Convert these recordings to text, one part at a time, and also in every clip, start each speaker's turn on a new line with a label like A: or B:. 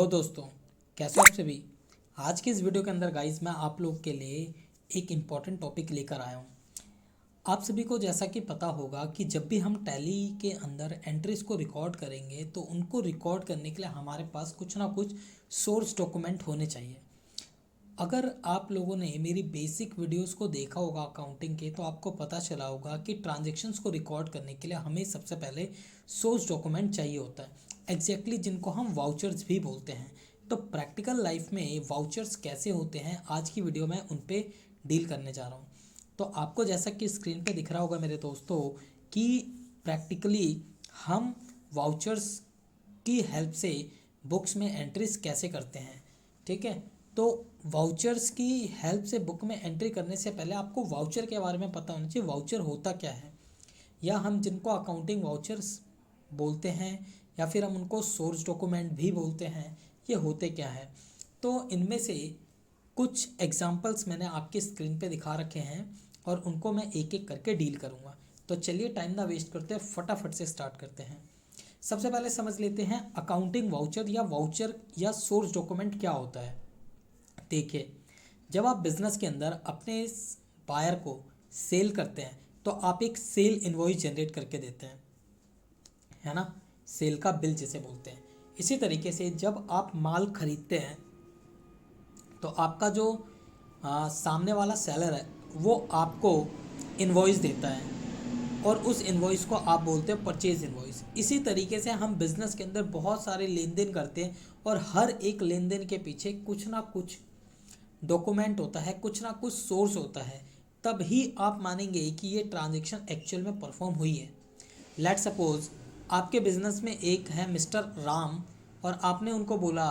A: दोस्तों, कैसे हो आप सभी। आज की इस वीडियो के अंदर गाइस मैं आप लोग के लिए एक इम्पॉर्टेंट टॉपिक लेकर आया हूँ। आप सभी को जैसा कि पता होगा कि जब भी हम टैली के अंदर एंट्रीज को रिकॉर्ड करेंगे तो उनको रिकॉर्ड करने के लिए हमारे पास कुछ ना कुछ सोर्स डॉक्यूमेंट होने चाहिए। अगर आप लोगों ने मेरी बेसिक वीडियोस को देखा होगा अकाउंटिंग के, तो आपको पता चला होगा कि ट्रांजैक्शंस को रिकॉर्ड करने के लिए हमें सबसे पहले सोर्स डॉक्यूमेंट चाहिए होता है, एग्जैक्टली जिनको हम वाउचर्स भी बोलते हैं। तो प्रैक्टिकल लाइफ में वाउचर्स कैसे होते हैं, आज की वीडियो में उन पे डील करने जा रहा हूँ। तो आपको जैसा कि स्क्रीन पे दिख रहा होगा मेरे दोस्तों कि प्रैक्टिकली हम वाउचर्स की हेल्प से बुक्स में एंट्रीज कैसे करते हैं। ठीक है, तो वाउचर्स की हेल्प से बुक में एंट्री करने से पहले आपको वाउचर के बारे में पता होना चाहिए। वाउचर होता क्या है, या हम जिनको अकाउंटिंग वाउचर्स बोलते हैं या फिर हम उनको सोर्स डॉक्यूमेंट भी बोलते हैं, ये होते क्या है। तो इनमें से कुछ एग्जांपल्स मैंने आपके स्क्रीन पे दिखा रखे हैं और उनको मैं एक एक करके डील करूँगा। तो चलिए टाइम ना वेस्ट करते हैं, फटाफट से स्टार्ट करते हैं। सबसे पहले समझ लेते हैं अकाउंटिंग वाउचर या सोर्स डॉक्यूमेंट क्या होता है। देखिए, जब आप बिजनेस के अंदर अपने बायर को सेल करते हैं तो आप एक सेल इनवॉइस जनरेट करके देते हैं, है ना, सेल का बिल जिसे बोलते हैं। इसी तरीके से जब आप माल खरीदते हैं तो आपका जो सामने वाला सेलर है वो आपको इनवॉइस देता है और उस इनवॉइस को आप बोलते हैं परचेज इनवॉइस। इसी तरीके से हम बिजनेस के अंदर बहुत सारे लेन देन करते हैं और हर एक लेन देन के पीछे कुछ ना कुछ डॉक्यूमेंट होता है, कुछ ना कुछ सोर्स होता है, तब ही आप मानेंगे कि ये ट्रांजैक्शन एक्चुअल में परफॉर्म हुई है। लेट सपोज आपके बिजनेस में एक है मिस्टर राम और आपने उनको बोला,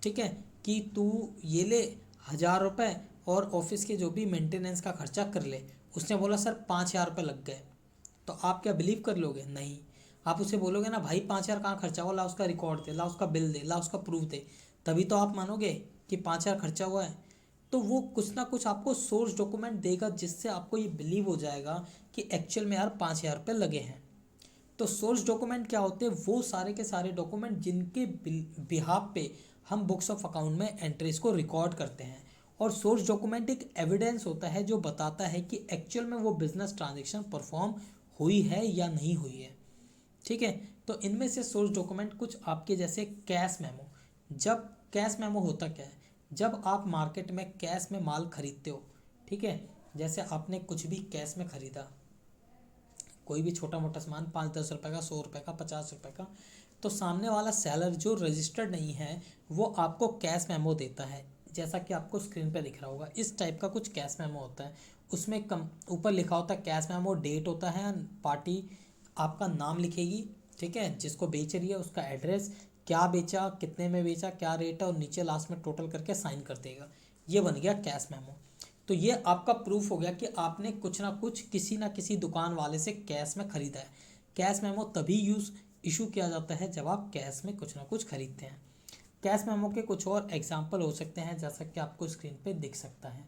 A: ठीक है, कि तू ये ले 1000 रुपये और ऑफिस के जो भी मेंटेनेंस का खर्चा कर ले। उसने बोला सर 5000 रुपये लग गए। तो आप क्या बिलीव कर लोगे? नहीं। आप उसे बोलोगे ना, भाई 5000 कहाँ खर्चा हुआ, ला उसका रिकॉर्ड दे, ला उसका बिल दे, ला उसका प्रूफ दे, तभी तो आप मानोगे कि 5000 खर्चा हुआ है। तो वो कुछ ना कुछ आपको सोर्स डॉक्यूमेंट देगा जिससे आपको ये बिलीव हो जाएगा कि एक्चुअल में यार 5000 रुपये लगे हैं। तो सोर्स डॉक्यूमेंट क्या होते हैं? वो सारे के सारे डॉक्यूमेंट जिनके बिहाफ पे हम बुक्स ऑफ अकाउंट में एंट्रीज को रिकॉर्ड करते हैं। और सोर्स डॉक्यूमेंट एक एविडेंस होता है जो बताता है कि एक्चुअल में वो बिजनेस ट्रांजैक्शन परफॉर्म हुई है या नहीं हुई है। ठीक है, तो इनमें से सोर्स डॉक्यूमेंट कुछ आपके जैसे कैश मेमो। जब कैश मेमो होता क्या है, जब आप मार्केट में कैश में माल खरीदते हो, ठीक है, जैसे आपने कुछ भी कैश में खरीदा, कोई भी छोटा मोटा सामान 5-10 रुपये का, 100 रुपये का, 50 रुपये का, तो सामने वाला सेलर जो रजिस्टर्ड नहीं है वो आपको कैश मेमो देता है। जैसा कि आपको स्क्रीन पे दिख रहा होगा, इस टाइप का कुछ कैश मेमो होता है। उसमें कम ऊपर लिखा होता है कैश मेमो, डेट होता है, पार्टी आपका नाम लिखेगी, ठीक है, जिसको बेच रही है उसका एड्रेस, क्या बेचा, कितने में बेचा, क्या रेट है, और नीचे लास्ट में टोटल करके साइन कर देगा। ये बन गया कैश मेमो। तो ये आपका प्रूफ हो गया कि आपने कुछ ना कुछ किसी ना किसी दुकान वाले से कैश में ख़रीदा है। कैश मेमो तभी इशू किया जाता है जब आप कैश में कुछ ना कुछ खरीदते हैं। कैश मेमो के कुछ और एग्जांपल हो सकते हैं जैसा कि आपको स्क्रीन पे दिख सकता है।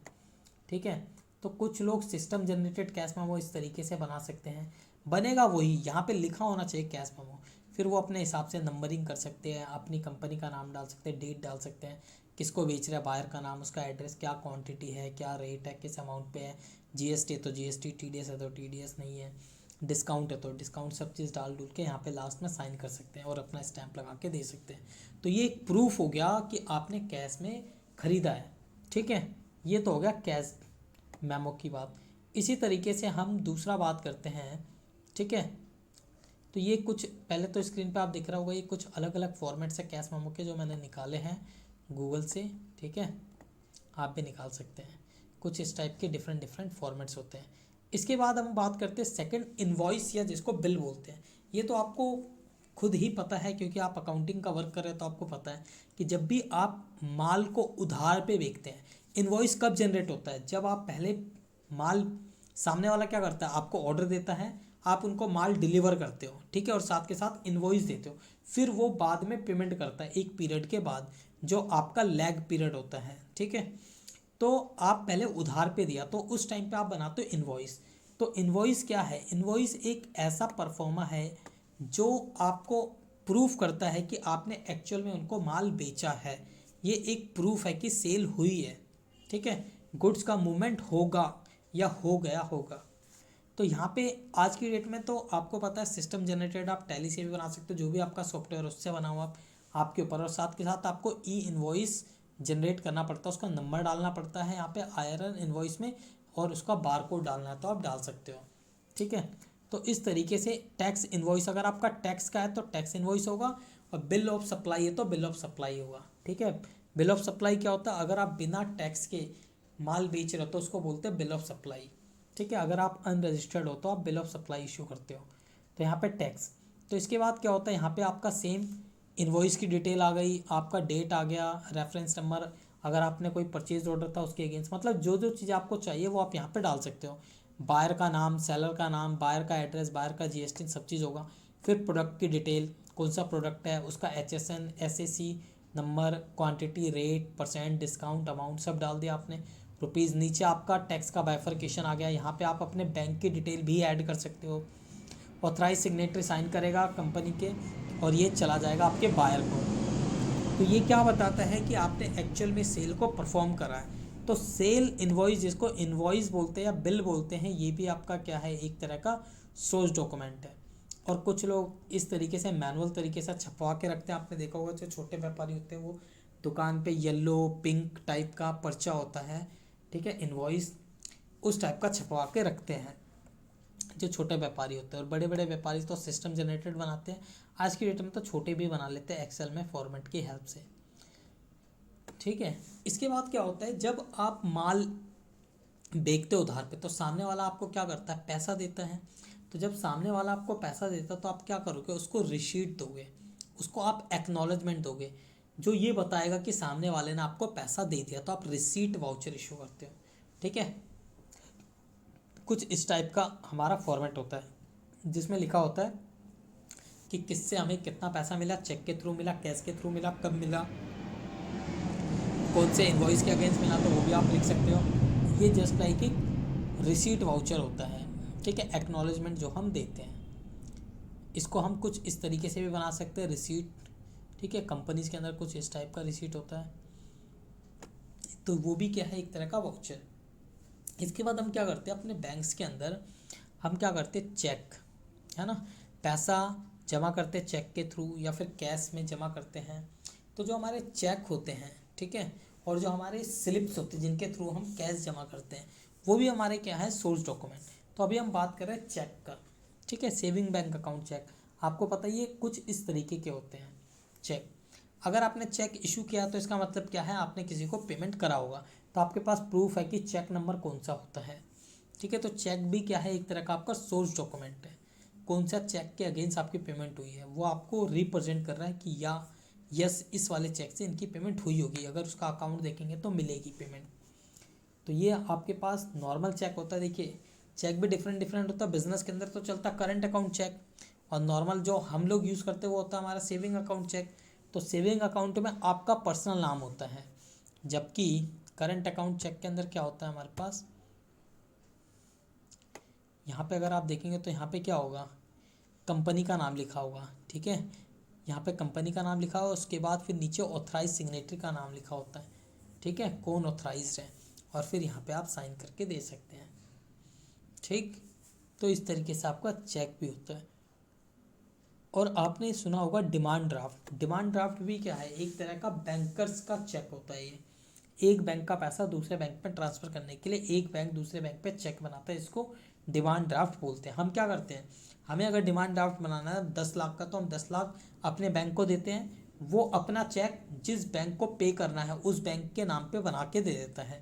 A: ठीक है, तो कुछ लोग सिस्टम जनरेटेड कैश मेमो इस तरीके से बना सकते हैं। बनेगा वही, यहाँ पे लिखा होना चाहिए कैश मेमो, फिर वो अपने हिसाब से नंबरिंग कर सकते हैं, अपनी कंपनी का नाम डाल सकते हैं, डेट डाल सकते हैं, किसको बेच रहा है, बायर का नाम, उसका एड्रेस, क्या क्वांटिटी है, क्या रेट है, किस अमाउंट पे है, जीएसटी है तो जीएसटी, टीडीएस है तो टीडीएस, नहीं है डिस्काउंट है तो डिस्काउंट, सब चीज़ डाल डूल के यहाँ पे लास्ट में साइन कर सकते हैं और अपना स्टैंप लगा के दे सकते हैं। तो ये एक प्रूफ हो गया कि आपने कैश में ख़रीदा है। ठीक है, ये तो हो गया कैश मेमो की बात। इसी तरीके से हम दूसरा बात करते हैं। ठीक है, तो ये कुछ पहले तो स्क्रीन पे आप दिख रहा होगा, ये कुछ अलग अलग फॉर्मेट्स है कैश मेमो के जो मैंने निकाले हैं गूगल से। ठीक है, आप भी निकाल सकते हैं, कुछ इस टाइप के डिफरेंट डिफरेंट फॉर्मेट्स होते हैं। इसके बाद हम बात करते हैं सेकंड, इनवॉइस या जिसको बिल बोलते हैं। ये तो आपको खुद ही पता है क्योंकि आप अकाउंटिंग का वर्क कर रहे हैं, तो आपको पता है कि जब भी आप माल को उधार पे बेचते हैं, इनवॉइस कब जनरेट होता है? जब आप पहले माल, सामने वाला क्या करता है, आपको ऑर्डर देता है, आप उनको माल डिलीवर करते हो, ठीक है, और साथ के साथ इनवॉइस देते हो, फिर वो बाद में पेमेंट करता है एक पीरियड के बाद, जो आपका लैग पीरियड होता है। ठीक है, तो आप पहले उधार पे दिया तो उस टाइम पे आप बनाते हो इनवॉइस। तो इनवॉइस क्या है? इनवॉइस एक ऐसा परफॉर्मा है जो आपको प्रूफ करता है कि आपने एक्चुअल में उनको माल बेचा है। ये एक प्रूफ है कि सेल हुई है, ठीक है, गुड्स का मूवमेंट होगा या हो गया होगा। तो यहाँ पे आज की डेट में तो आपको पता है सिस्टम जनरेटेड आप टैली से भी बना सकते हो, जो भी आपका सॉफ्टवेयर उससे बना हुआ आपके ऊपर, और साथ के साथ आपको ई इन्वॉइस जनरेट करना पड़ता है, उसका नंबर डालना पड़ता है यहाँ पे आयरन इन्वॉइस में, और उसका बार कोड डालना है तो आप डाल सकते हो, ठीक है। तो इस तरीके से टैक्स इन्वॉइस, अगर आपका टैक्स का है तो टैक्स इन्वॉइस होगा, और बिल ऑफ सप्लाई है तो बिल ऑफ सप्लाई होगा, ठीक है। बिल ऑफ सप्लाई क्या होता है, अगर आप बिना टैक्स के माल बेच रहे हो तो उसको बोलते हैं बिल ऑफ सप्लाई, ठीक है। अगर आप अनरजिस्टर्ड हो तो आप बिल ऑफ सप्लाई इशू करते हो। तो यहाँ पे टैक्स, तो इसके बाद क्या होता है, यहाँ पे आपका सेम इन्वॉइस की डिटेल आ गई, आपका डेट आ गया, रेफरेंस नंबर, अगर आपने कोई परचेज ऑर्डर था उसके अगेंस्ट, मतलब जो जो चीज़ आपको चाहिए वो आप यहाँ पे डाल सकते हो। बायर का नाम, सेलर का नाम, बायर का एड्रेस, बायर का जीएसटी, सब चीज़ होगा। फिर प्रोडक्ट की डिटेल, कौन सा प्रोडक्ट है, उसका HSN SAC number, quantity, rate, percent, discount, amount सब डाल दिया आपने, रुपीज़। नीचे आपका टैक्स का बाइफर्केशन आ गया, यहाँ पे आप अपने बैंक की डिटेल भी ऐड कर सकते हो। ऑथराइज सिग्नेटरी साइन करेगा कंपनी के, और ये चला जाएगा आपके बायर को। तो ये क्या बताता है कि आपने एक्चुअल में सेल को परफॉर्म करा है। तो सेल इन्वॉइस, जिसको इन्वॉइस बोलते हैं या बिल बोलते हैं, ये भी आपका क्या है, एक तरह का सोर्स डॉक्यूमेंट है। और कुछ लोग इस तरीके से मैनुअल तरीके से छपवा के रखते हैं, आपने देखा होगा जो छोटे व्यापारी होते हैं वो दुकान पे येलो पिंक टाइप का पर्चा होता है, ठीक है, इन्वॉइस उस टाइप का छपवा के रखते हैं जो छोटे व्यापारी होते हैं। और बड़े बड़े व्यापारी तो सिस्टम जनरेटेड बनाते हैं, आज की डेट में तो छोटे भी बना लेते हैं एक्सेल में फॉर्मेट की हेल्प से, ठीक है। इसके बाद क्या होता है, जब आप माल बेचते हो उधार पे तो सामने वाला आपको क्या करता है, पैसा देता है। तो जब सामने वाला आपको पैसा देता है तो आप क्या करोगे, उसको रिसीट दोगे, उसको आप एक्नॉलेजमेंट दोगे, जो ये बताएगा कि सामने वाले ने आपको पैसा दे दिया, तो आप रिसीट वाउचर इशू करते हो, ठीक है। कुछ इस टाइप का हमारा फॉर्मेट होता है जिसमें लिखा होता है कि किससे हमें कितना पैसा मिला, चेक के थ्रू मिला, कैश के थ्रू मिला, कब मिला, कौन से इन्वॉइस के अगेंस्ट मिला, तो वो भी आप लिख सकते हो। ये जस्ट लाइक एक रिसीट वाउचर होता है, ठीक है, एक्नॉलेजमेंट जो हम देते हैं। इसको हम कुछ इस तरीके से भी बना सकते हैं रिसीट, ठीक है। कंपनीज के अंदर कुछ इस टाइप का रिसीट होता है, तो वो भी क्या है, एक तरह का वाउचर। इसके बाद हम क्या करते हैं, अपने बैंक्स के अंदर हम क्या करते हैं, चेक, है ना, पैसा जमा करते हैं चेक के थ्रू या फिर कैश में जमा करते हैं। तो जो हमारे चेक होते हैं, ठीक है, और जो हमारे स्लिप्स होते हैं जिनके थ्रू हम कैश जमा करते हैं, वो भी हमारे क्या है, सोर्स डॉक्यूमेंट। तो अभी हम बात कर रहे हैं चेक का, ठीक है, सेविंग बैंक अकाउंट चेक। आपको पता ही है कुछ इस तरीके के होते हैं चेक। अगर आपने चेक इशू किया तो इसका मतलब क्या है, आपने किसी को पेमेंट करा होगा, तो आपके पास प्रूफ है कि चेक नंबर कौन सा होता है, ठीक है। तो चेक भी क्या है, एक तरह का आपका सोर्स डॉक्यूमेंट है। कौन सा चेक के अगेंस्ट आपकी पेमेंट हुई है वो आपको रिप्रेजेंट कर रहा है कि या यस इस वाले चेक से इनकी पेमेंट हुई होगी, अगर उसका अकाउंट देखेंगे तो मिलेगी पेमेंट। तो ये आपके पास नॉर्मल चेक होता है। देखिए चेक भी डिफरेंट डिफरेंट होता है, बिजनेस के अंदर तो चलता है करंट अकाउंट चेक, और नॉर्मल जो हम लोग यूज़ करते हैं वो होता है हमारा सेविंग अकाउंट चेक। तो सेविंग अकाउंट में आपका पर्सनल नाम होता है, जबकि करंट अकाउंट चेक के अंदर क्या होता है हमारे पास, यहाँ पे अगर आप देखेंगे तो यहाँ पे क्या होगा, कंपनी का नाम लिखा होगा, ठीक है, यहाँ पे कंपनी का नाम लिखा हुआ, उसके बाद फिर नीचे ऑथराइज सिग्नेटरी का नाम लिखा होता है, ठीक है, कौन ऑथराइज्ड है, और फिर यहाँ पे आप साइन करके दे सकते हैं, ठीक। तो इस तरीके से आपका चेक भी होता है। और आपने सुना होगा डिमांड ड्राफ्ट। डिमांड ड्राफ्ट भी क्या है, एक तरह का बैंकर्स का चेक होता है। ये एक बैंक का पैसा दूसरे बैंक में ट्रांसफ़र करने के लिए एक बैंक दूसरे बैंक पे चेक बनाता है, इसको डिमांड ड्राफ्ट बोलते हैं। हम क्या करते हैं, हमें अगर डिमांड ड्राफ्ट बनाना है 10 लाख का, तो हम 10 लाख अपने बैंक को देते हैं, वो अपना चेक जिस बैंक को पे करना है उस बैंक के नाम पे बना के दे देता है,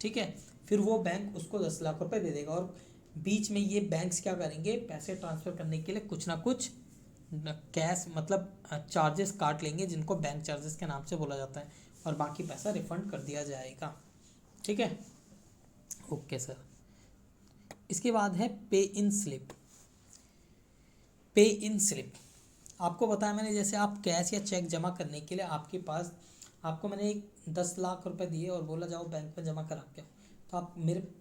A: ठीक है। फिर वो बैंक उसको 10 लाख रुपए दे देगा, और बीच में ये बैंक्स क्या करेंगे, पैसे ट्रांसफ़र करने के लिए कुछ ना कुछ कैश मतलब चार्जेस काट लेंगे, जिनको बैंक चार्जेस के नाम से बोला जाता है, और बाकी पैसा रिफंड कर दिया जाएगा, ठीक है। Okay sir. इसके बाद है पे इन स्लिप। पे इन स्लिप आपको बताया मैंने, जैसे आप कैश या चेक जमा करने के लिए आपके पास, आपको मैंने एक 10 लाख रुपए दिए और बोला जाओ बैंक में जमा करा के आओ, तो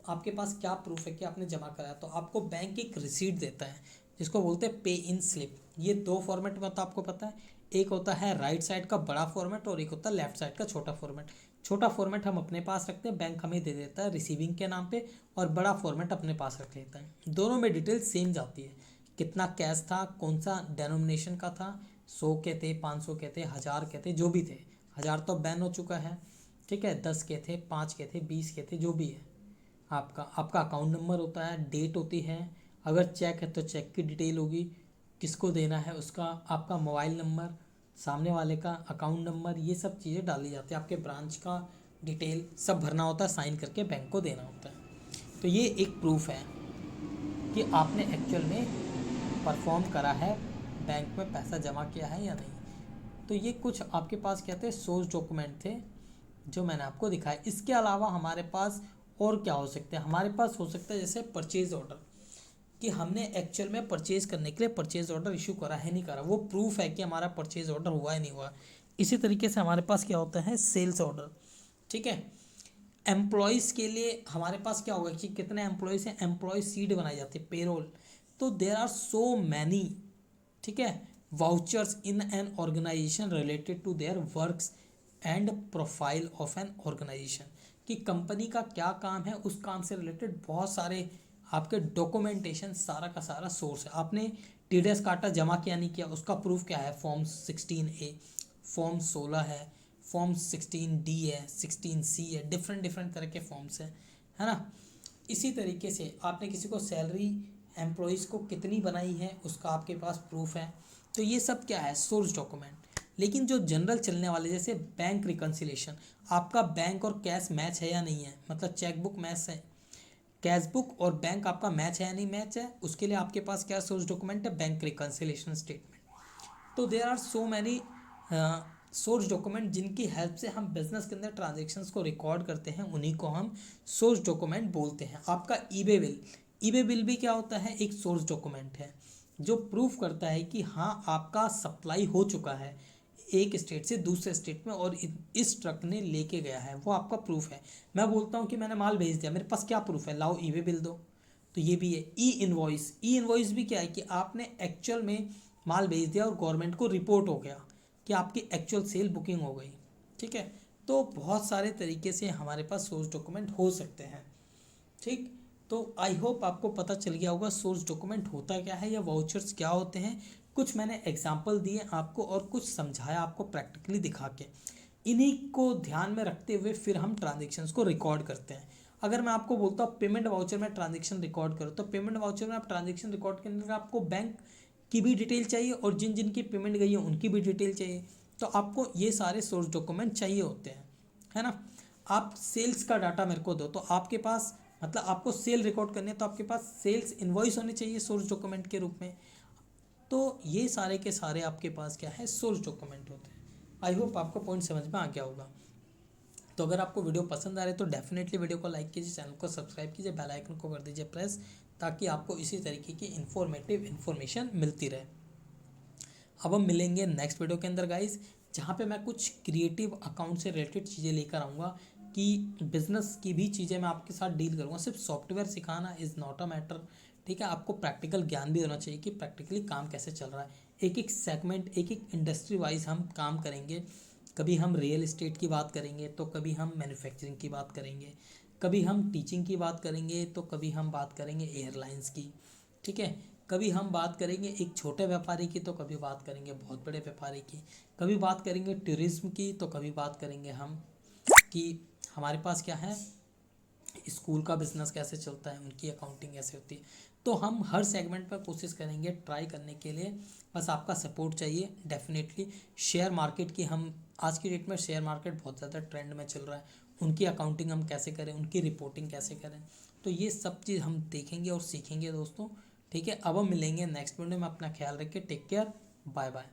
A: आपके पास क्या प्रूफ है कि आपने जमा कराया, तो आपको बैंक एक रिसीट देता है जिसको बोलते हैं पे इन स्लिप। ये दो फॉर्मेट में होता है, आपको पता है। एक होता है राइट साइड का बड़ा फॉर्मेट और एक होता है लेफ्ट साइड का छोटा फॉर्मेट। छोटा फॉर्मेट हम अपने पास रखते हैं, बैंक हमें दे देता है रिसीविंग के नाम पे, और बड़ा फॉर्मेट अपने पास रख लेता है। दोनों में डिटेल सेम जाती है, कितना कैश था, कौन सा डेनोमिनेशन का था, 100 के थे, 500 के थे, 1000 के थे, जो भी थे। 1000 तो बैन हो चुका है, ठीक है। 10 के थे, 5 के थे, 20 के थे, जो भी है। आपका अकाउंट नंबर होता है, डेट होती है, अगर चेक है तो चेक की डिटेल होगी, किसको देना है उसका, आपका मोबाइल नंबर, सामने वाले का अकाउंट नंबर, ये सब चीज़ें डाली जाती है। आपके ब्रांच का डिटेल सब भरना होता है, साइन करके बैंक को देना होता है। तो ये एक प्रूफ है कि आपने एक्चुअल में परफॉर्म करा है, बैंक में पैसा जमा किया है या नहीं। तो ये कुछ आपके पास क्या थे, सोर्स डॉक्यूमेंट थे जो मैंने आपको दिखाया। इसके अलावा हमारे पास और क्या हो सकते हैं, हमारे पास हो सकता है जैसे परचेज ऑर्डर, कि हमने एक्चुअल में परचेज करने के लिए परचेज ऑर्डर इशू करा है नहीं करा, वो प्रूफ है कि हमारा परचेज ऑर्डर हुआ है नहीं हुआ। इसी तरीके से हमारे पास क्या होता है, सेल्स ऑर्डर, ठीक है। एम्प्लॉयज़ के लिए हमारे पास क्या होगा कि कितने एम्प्लॉयज़ हैं, एम्प्लॉय सीट बनाई जाती है, पेरोल। तो देर आर सो मैनी, ठीक है, vouchers in an organisation related to their works and profile of an organisation, कि कंपनी का क्या काम है, उस काम से रिलेटेड बहुत सारे आपके डॉक्यूमेंटेशन, सारा का सारा सोर्स है। आपने टीडीएस काटा जमा किया नहीं किया, उसका प्रूफ क्या है, फॉर्म 16A, फॉर्म 16 है, फॉर्म 16D है, 16C है, डिफरेंट डिफरेंट तरह के फॉर्म्स हैं, है ना। इसी तरीके से आपने किसी को सैलरी एम्प्लॉयज़ को कितनी बनाई है, उसका आपके पास प्रूफ है। तो ये सब क्या है, सोर्स डॉक्यूमेंट। लेकिन जो जनरल चलने वाले जैसे बैंक रिकन्सिलेशन, आपका बैंक और कैश मैच है या नहीं है, मतलब चेकबुक मैच है, कैश बुक और बैंक आपका मैच है या नहीं मैच है, उसके लिए आपके पास क्या सोर्स डॉक्यूमेंट है, बैंक रिकन्सिलेशन स्टेटमेंट। तो there are so many source document जिनकी हेल्प से हम बिजनेस के अंदर ट्रांजेक्शन्स को रिकॉर्ड करते हैं, उन्हीं को हम सोर्स डॉक्यूमेंट बोलते हैं। आपका ईबे बिल, ईबे बिल भी क्या होता है, एक सोर्स डॉक्यूमेंट है जो प्रूफ करता है कि हाँ आपका सप्लाई हो चुका है एक स्टेट से दूसरे स्टेट में, और इस ट्रक ने लेके गया है, वो आपका प्रूफ है। मैं बोलता हूँ कि मैंने माल भेज दिया, मेरे पास क्या प्रूफ है, लाओ ईबे बिल दो, तो ये भी है। ई इनवॉइस, ई इनवॉइस भी क्या है कि आपने एक्चुअल में माल भेज दिया और गवर्नमेंट को रिपोर्ट हो गया कि आपकी एक्चुअल सेल बुकिंग हो गई, ठीक है। तो बहुत सारे तरीके से हमारे पास सोर्स डॉक्यूमेंट हो सकते हैं, ठीक। तो आई होप आपको पता चल गया होगा सोर्स डॉक्यूमेंट होता क्या है या वाउचर्स क्या होते हैं। कुछ मैंने एग्जांपल दिए आपको और कुछ समझाया आपको प्रैक्टिकली दिखा के। इन्हीं को ध्यान में रखते हुए फिर हम ट्रांजेक्शन्स को रिकॉर्ड करते हैं। अगर मैं आपको बोलता हूँ पेमेंट वाउचर में ट्रांजेक्शन रिकॉर्ड करो, तो पेमेंट वाउचर में आप ट्रांजेक्शन रिकॉर्ड करने का आपको बैंक की भी डिटेल चाहिए और जिन जिन की पेमेंट गई है उनकी भी डिटेल चाहिए। तो आपको ये सारे सोर्स डॉक्यूमेंट चाहिए होते हैं, है ना। आप सेल्स का डाटा मेरे को दो, तो आपके पास मतलब आपको सेल रिकॉर्ड करनी है तो आपके पास सेल्स इनवॉइस होनी चाहिए सोर्स डॉक्यूमेंट के रूप में। तो ये सारे के सारे आपके पास क्या है, सोर्स डॉक्यूमेंट होते हैं। आई होप आपको पॉइंट समझ में आ गया होगा। तो अगर आपको वीडियो पसंद आ रही है तो डेफिनेटली वीडियो को लाइक कीजिए, चैनल को सब्सक्राइब कीजिए, बेल आइकन को कर दीजिए प्रेस, ताकि आपको इसी तरीके की इन्फॉर्मेटिव इन्फॉर्मेशन मिलती रहे। अब हम मिलेंगे नेक्स्ट वीडियो के अंदर गाइस, जहाँ पे मैं कुछ क्रिएटिव अकाउंट से रिलेटेड चीज़ें लेकर आऊँगा, कि बिजनेस की भी चीज़ें मैं आपके साथ डील करूँगा। सिर्फ सॉफ्टवेयर सिखाना इज़ नॉट अ मैटर, ठीक है। आपको प्रैक्टिकल ज्ञान भी होना चाहिए कि प्रैक्टिकली काम कैसे चल रहा है। एक एक सेगमेंट, एक एक इंडस्ट्री वाइज हम काम करेंगे। कभी हम रियल इस्टेट की बात करेंगे, तो कभी हम मैन्युफैक्चरिंग की बात करेंगे, कभी हम टीचिंग की बात करेंगे, तो कभी हम बात करेंगे एयरलाइंस की, ठीक है। कभी हम बात करेंगे एक छोटे व्यापारी की, तो कभी बात करेंगे बहुत बड़े व्यापारी की, कभी बात करेंगे टूरिज्म की, तो कभी बात करेंगे हम कि हमारे पास क्या है, स्कूल का बिजनेस कैसे चलता है, उनकी अकाउंटिंग कैसे होती है। तो हम हर सेगमेंट पर कोशिश करेंगे ट्राई करने के लिए, बस आपका सपोर्ट चाहिए डेफिनेटली। शेयर मार्केट की, हम आज की डेट में शेयर मार्केट बहुत ज़्यादा ट्रेंड में चल रहा है, उनकी अकाउंटिंग हम कैसे करें, उनकी रिपोर्टिंग कैसे करें, तो ये सब चीज़ हम देखेंगे और सीखेंगे दोस्तों, ठीक है। अब हम मिलेंगे नेक्स्ट वीडियो में, अपना ख्याल रखिए, टेक केयर, बाय बाय।